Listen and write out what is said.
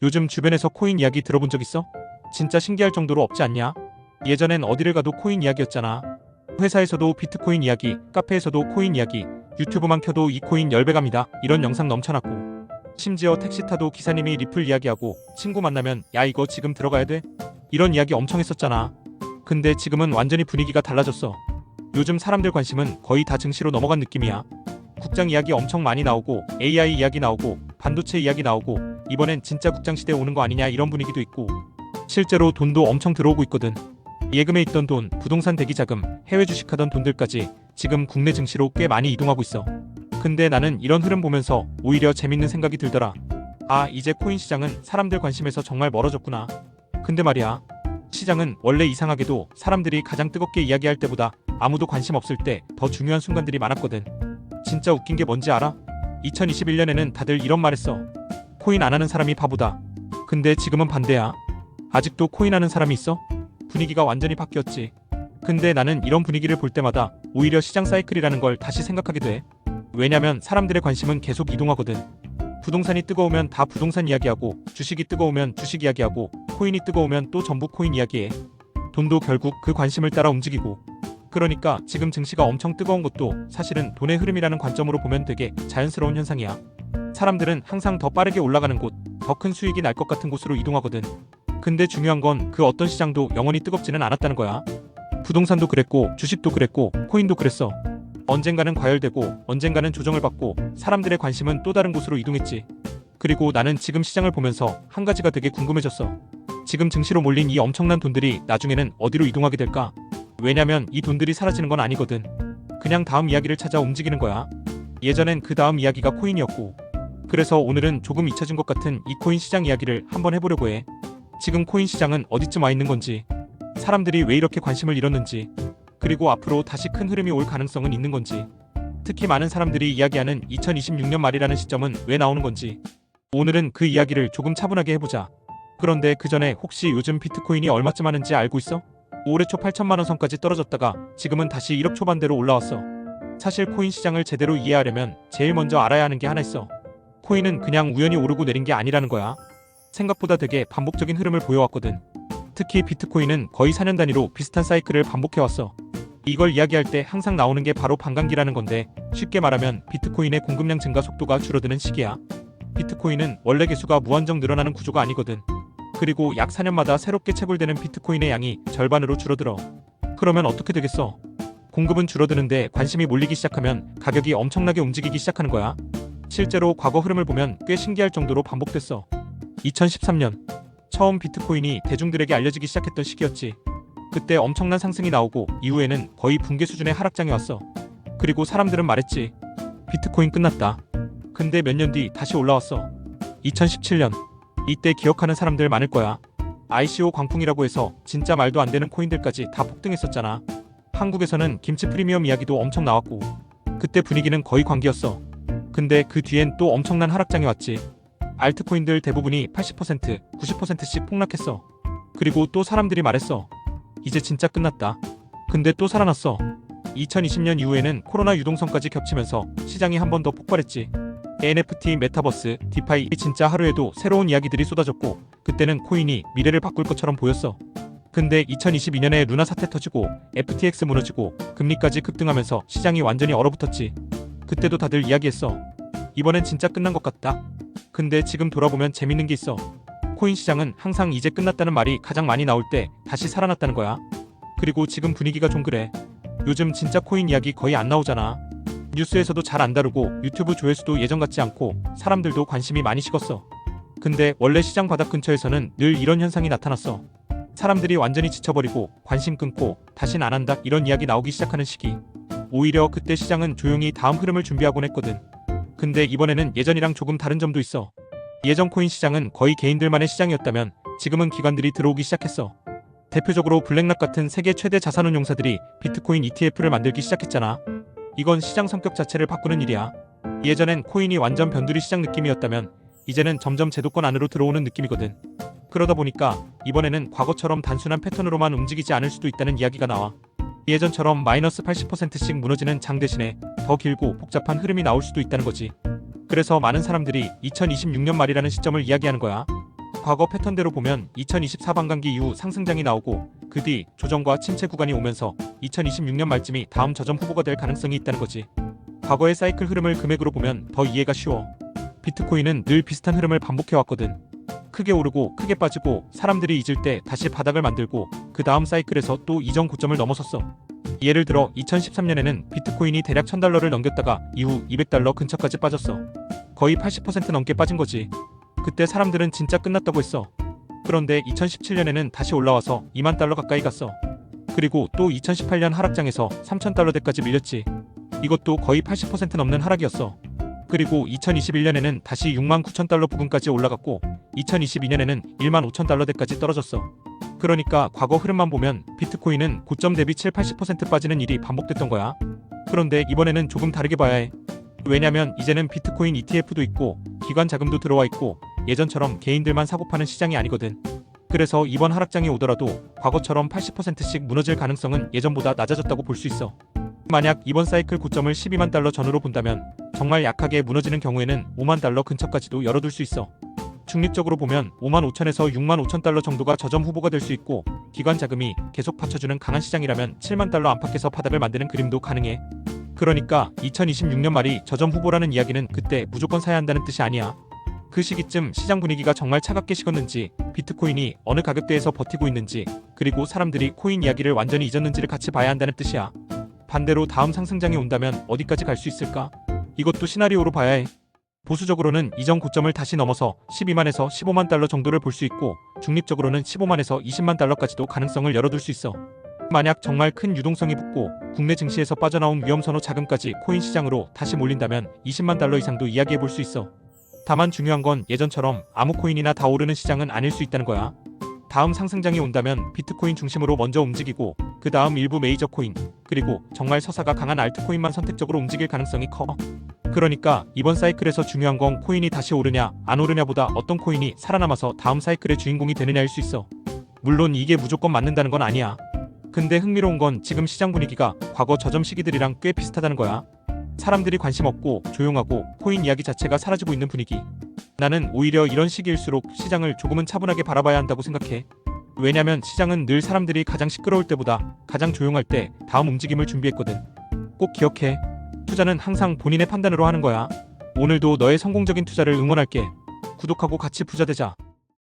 요즘 주변에서 코인 이야기 들어본 적 있어? 진짜 신기할 정도로 없지 않냐? 예전엔 어디를 가도 코인 이야기였잖아. 회사에서도 비트코인 이야기, 카페에서도 코인 이야기, 유튜브만 켜도 이 코인 열배갑니다. 이런 영상 넘쳐났고, 심지어 택시 타도 기사님이 리플 이야기하고 친구 만나면 야 이거 지금 들어가야 돼? 이런 이야기 엄청 했었잖아. 근데 지금은 완전히 분위기가 달라졌어. 요즘 사람들 관심은 거의 다 증시로 넘어간 느낌이야. 국장 이야기 엄청 많이 나오고 AI 이야기 나오고 반도체 이야기 나오고 이번엔 진짜 국장 시대 오는 거 아니냐 이런 분위기도 있고 실제로 돈도 엄청 들어오고 있거든. 예금에 있던 돈, 부동산 대기 자금, 해외 주식하던 돈들까지 지금 국내 증시로 꽤 많이 이동하고 있어. 근데 나는 이런 흐름 보면서 오히려 재밌는 생각이 들더라. 아, 이제 코인 시장은 사람들 관심에서 정말 멀어졌구나. 근데 말이야, 시장은 원래 이상하게도 사람들이 가장 뜨겁게 이야기할 때보다 아무도 관심 없을 때 더 중요한 순간들이 많았거든. 진짜 웃긴 게 뭔지 알아? 2021년에는 다들 이런 말 했어. 코인 안 하는 사람이 바보다. 근데 지금은 반대야. 아직도 코인 하는 사람이 있어? 분위기가 완전히 바뀌었지. 근데 나는 이런 분위기를 볼 때마다 오히려 시장 사이클이라는 걸 다시 생각하게 돼. 왜냐면 사람들의 관심은 계속 이동하거든. 부동산이 뜨거우면 다 부동산 이야기하고, 주식이 뜨거우면 주식 이야기하고, 코인이 뜨거우면 또 전부 코인 이야기해. 돈도 결국 그 관심을 따라 움직이고. 그러니까 지금 증시가 엄청 뜨거운 것도 사실은 돈의 흐름이라는 관점으로 보면 되게 자연스러운 현상이야. 사람들은 항상 더 빠르게 올라가는 곳, 더 큰 수익이 날 것 같은 곳으로 이동하거든. 근데 중요한 건 그 어떤 시장도 영원히 뜨겁지는 않았다는 거야. 부동산도 그랬고, 주식도 그랬고, 코인도 그랬어. 언젠가는 과열되고, 언젠가는 조정을 받고, 사람들의 관심은 또 다른 곳으로 이동했지. 그리고 나는 지금 시장을 보면서 한 가지가 되게 궁금해졌어. 지금 증시로 몰린 이 엄청난 돈들이 나중에는 어디로 이동하게 될까? 왜냐면 이 돈들이 사라지는 건 아니거든. 그냥 다음 이야기를 찾아 움직이는 거야. 예전엔 그 다음 이야기가 코인이었고. 그래서 오늘은 조금 잊혀진 것 같은 이 코인 시장 이야기를 한번 해보려고 해. 지금 코인 시장은 어디쯤 와 있는 건지, 사람들이 왜 이렇게 관심을 잃었는지, 그리고 앞으로 다시 큰 흐름이 올 가능성은 있는 건지, 특히 많은 사람들이 이야기하는 2026년 말이라는 시점은 왜 나오는 건지, 오늘은 그 이야기를 조금 차분하게 해보자. 그런데 그 전에 혹시 요즘 비트코인이 얼마쯤 하는지 알고 있어? 올해 초 8천만 원 선까지 떨어졌다가 지금은 다시 1억 초반대로 올라왔어. 사실 코인 시장을 제대로 이해하려면 제일 먼저 알아야 하는 게 하나 있어. 코인은 그냥 우연히 오르고 내린 게 아니라는 거야. 생각보다 되게 반복적인 흐름을 보여왔거든. 특히 비트코인은 거의 4년 단위로 비슷한 사이클을 반복해왔어. 이걸 이야기할 때 항상 나오는 게 바로 반감기라는 건데, 쉽게 말하면 비트코인의 공급량 증가 속도가 줄어드는 시기야. 비트코인은 원래 개수가 무한정 늘어나는 구조가 아니거든. 그리고 약 4년마다 새롭게 채굴되는 비트코인의 양이 절반으로 줄어들어. 그러면 어떻게 되겠어? 공급은 줄어드는데 관심이 몰리기 시작하면 가격이 엄청나게 움직이기 시작하는 거야. 실제로 과거 흐름을 보면 꽤 신기할 정도로 반복됐어. 2013년 처음 비트코인이 대중들에게 알려지기 시작했던 시기였지. 그때 엄청난 상승이 나오고 이후에는 거의 붕괴 수준의 하락장이 왔어. 그리고 사람들은 말했지. 비트코인 끝났다. 근데 몇 년 뒤 다시 올라왔어. 2017년. 이때 기억하는 사람들 많을 거야. ICO 광풍이라고 해서 진짜 말도 안 되는 코인들까지 다 폭등했었잖아. 한국에서는 김치 프리미엄 이야기도 엄청 나왔고, 그때 분위기는 거의 광기였어. 근데 그 뒤엔 또 엄청난 하락장이 왔지. 알트코인들 대부분이 80%, 90%씩 폭락했어. 그리고 또 사람들이 말했어. 이제 진짜 끝났다. 근데 또 살아났어. 2020년 이후에는 코로나 유동성까지 겹치면서 시장이 한 번 더 폭발했지. NFT, 메타버스, 디파이 진짜 하루에도 새로운 이야기들이 쏟아졌고, 그때는 코인이 미래를 바꿀 것처럼 보였어. 근데 2022년에 루나 사태 터지고 FTX 무너지고 금리까지 급등하면서 시장이 완전히 얼어붙었지. 그때도 다들 이야기했어. 이번엔 진짜 끝난 것 같다. 근데 지금 돌아보면 재밌는 게 있어. 코인 시장은 항상 이제 끝났다는 말이 가장 많이 나올 때 다시 살아났다는 거야. 그리고 지금 분위기가 좀 그래. 요즘 진짜 코인 이야기 거의 안 나오잖아. 뉴스에서도 잘 안 다루고 유튜브 조회수도 예전 같지 않고 사람들도 관심이 많이 식었어. 근데 원래 시장 바닥 근처에서는 늘 이런 현상이 나타났어. 사람들이 완전히 지쳐버리고 관심 끊고 다신 안 한다 이런 이야기 나오기 시작하는 시기. 오히려 그때 시장은 조용히 다음 흐름을 준비하곤 했거든. 근데 이번에는 예전이랑 조금 다른 점도 있어. 예전 코인 시장은 거의 개인들만의 시장이었다면 지금은 기관들이 들어오기 시작했어. 대표적으로 블랙락 같은 세계 최대 자산운용사들이 비트코인 ETF를 만들기 시작했잖아. 이건 시장 성격 자체를 바꾸는 일이야. 예전엔 코인이 완전 변두리 시장 느낌이었다면 이제는 점점 제도권 안으로 들어오는 느낌이거든. 그러다 보니까 이번에는 과거처럼 단순한 패턴으로만 움직이지 않을 수도 있다는 이야기가 나와. 예전처럼 마이너스 80%씩 무너지는 장 대신에 더 길고 복잡한 흐름이 나올 수도 있다는 거지. 그래서 많은 사람들이 2026년 말이라는 시점을 이야기하는 거야. 과거 패턴대로 보면 2024 반감기 이후 상승장이 나오고 그 뒤 조정과 침체 구간이 오면서 2026년 말쯤이 다음 저점 후보가 될 가능성이 있다는 거지. 과거의 사이클 흐름을 금액으로 보면 더 이해가 쉬워. 비트코인은 늘 비슷한 흐름을 반복해왔거든. 크게 오르고 크게 빠지고 사람들이 잊을 때 다시 바닥을 만들고 그 다음 사이클에서 또 이전 고점을 넘어섰어. 예를 들어 2013년에는 비트코인이 대략 $1000를 넘겼다가 이후 $200 근처까지 빠졌어. 거의 80% 넘게 빠진 거지. 그때 사람들은 진짜 끝났다고 했어. 그런데 2017년에는 다시 올라와서 $20,000 가까이 갔어. 그리고 또 2018년 하락장에서 $3000대까지 밀렸지. 이것도 거의 80% 넘는 하락이었어. 그리고 2021년에는 다시 $69,000 부근까지 올라갔고 2022년에는 $15,000대까지 떨어졌어. 그러니까 과거 흐름만 보면 비트코인은 고점 대비 7-80% 빠지는 일이 반복됐던 거야. 그런데 이번에는 조금 다르게 봐야 해. 왜냐면 이제는 비트코인 ETF도 있고 기관 자금도 들어와 있고 예전처럼 개인들만 사고 파는 시장이 아니거든. 그래서 이번 하락장이 오더라도 과거처럼 80%씩 무너질 가능성은 예전보다 낮아졌다고 볼 수 있어. 만약 이번 사이클 고점을 $120,000 전후로 본다면 정말 약하게 무너지는 경우에는 $50,000 근처까지도 열어둘 수 있어. 중립적으로 보면 55,000에서 65,000달러 정도가 저점 후보가 될 수 있고 기관 자금이 계속 받쳐주는 강한 시장이라면 $70,000 안팎에서 바닥을 만드는 그림도 가능해. 그러니까 2026년 말이 저점 후보라는 이야기는 그때 무조건 사야 한다는 뜻이 아니야. 그 시기쯤 시장 분위기가 정말 차갑게 식었는지 비트코인이 어느 가격대에서 버티고 있는지 그리고 사람들이 코인 이야기를 완전히 잊었는지를 같이 봐야 한다는 뜻이야. 반대로 다음 상승장이 온다면 어디까지 갈 수 있을까? 이것도 시나리오로 봐야 해. 보수적으로는 이전 고점을 다시 넘어서 12만에서 15만 달러 정도를 볼 수 있고 중립적으로는 15만에서 20만 달러까지도 가능성을 열어둘 수 있어. 만약 정말 큰 유동성이 붙고 국내 증시에서 빠져나온 위험선호 자금까지 코인 시장으로 다시 몰린다면 20만 달러 이상도 이야기해 볼 수 있어. 다만 중요한 건 예전처럼 아무 코인이나 다 오르는 시장은 아닐 수 있다는 거야. 다음 상승장이 온다면 비트코인 중심으로 먼저 움직이고 그 다음 일부 메이저 코인 그리고 정말 서사가 강한 알트코인만 선택적으로 움직일 가능성이 커. 그러니까 이번 사이클에서 중요한 건 코인이 다시 오르냐 안 오르냐보다 어떤 코인이 살아남아서 다음 사이클의 주인공이 되느냐일 수 있어. 물론 이게 무조건 맞는다는 건 아니야. 근데 흥미로운 건 지금 시장 분위기가 과거 저점 시기들이랑 꽤 비슷하다는 거야. 사람들이 관심 없고 조용하고 코인 이야기 자체가 사라지고 있는 분위기. 나는 오히려 이런 시기일수록 시장을 조금은 차분하게 바라봐야 한다고 생각해. 왜냐면 시장은 늘 사람들이 가장 시끄러울 때보다 가장 조용할 때 다음 움직임을 준비했거든. 꼭 기억해. 투자는 항상 본인의 판단으로 하는 거야. 오늘도 너의 성공적인 투자를 응원할게. 구독하고 같이 부자 되자.